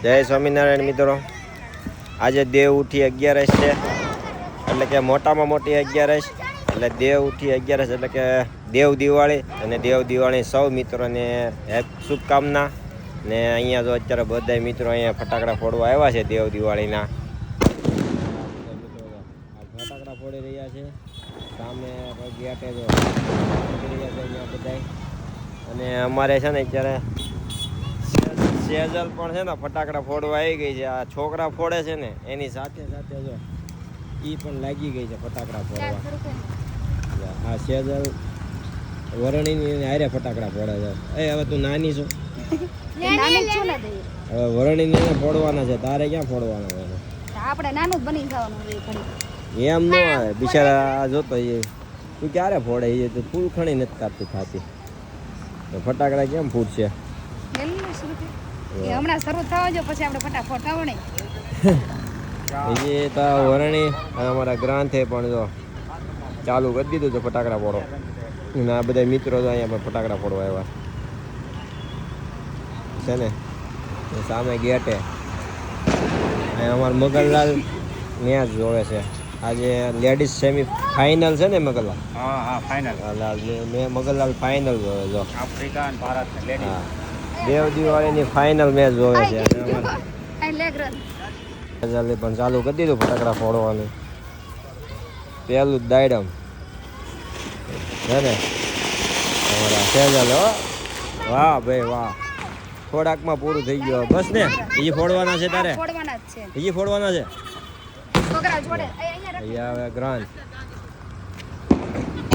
જય સ્વામિનારાયણ મિત્રો. આજે દેવ ઉઠી 11 છે, એટલે કે મોટામાં મોટી 11, એટલે દેવ ઉઠી 11 એટલે કે દેવ દિવાળી. અને દેવ દિવાળી સૌ મિત્રોને શુભકામના. ને અહીંયા જો અત્યારે બધા મિત્રો અહીંયા ફટાકડા ફોડવા આવ્યા છે દેવ દિવાળીના. ફટાકડા ફોડી રહ્યા છે સામે ગેટે જો રહ્યા છે અહીંયા બધા. અને અમારે છે ને અત્યારે સેજલ પણ છે ને ફટાકડા ફોડવા આવી ગઈ છે. આ છોકરા ફોડે છે ને એની સાથે સાથે જો ઈ પણ લાગી ગઈ છે ફટાકડા ફોડવા. આ સેજલ વરણીની હારે ફટાકડા ફોડે છે. હવે તું નાની છો, હવે વરણીને ફોડવાના છે, તારે ક્યાં ફોડવાના છે? આપણે નાનું બની જવાનું એમ ન આવે બિચારા. જોતો એ તું ક્યારે ફોડે એ તો ફૂલ ખણી નથી કાપતી ખાતી, તો ફટાકડા કેમ ફૂટશે? હમણાં શરૂ થવા જો પછી આપણે ફટાફટ આવણે એ તો વરણી અમારા ગ્રાંથે પણ જો ચાલુ કરી દીધું છે ફટાકડા ફોડો. અને આ બધા મિત્રો તો અહીંયા પણ ફટાકડા ફોડવા આવ્યા છે ને. સામે ગેટે અહીંયા અમારા મગનલાલ ત્યાં જ જોવે છે. આજે લેડીઝ સેમી ફાઇનલ છે ને મગનલાલ? હા ફાઇનલ. મેં મગનલાલ ફાઇનલ જોવે જો. આફ્રિકા અને ભારત લેડીઝ દેવ દિવાળીની ફાઇનલ મેચ જોવે છે. જલ્દી પણ ચાલુ કરી દીધું ફટાકડા ફોડવાનું. પહેલું જ દાયડમ છે ને અમારા સેજલ. વાહ ભાઈ વાહ, થોડાકમાં પૂરું થઈ ગયું બસ ને. એ ફોડવાના છે તારે? ફોડવાના જ છે. એ ફોડવાના છે. છોકરા જોડે અહીંયા હવે ગ્રાન્ડ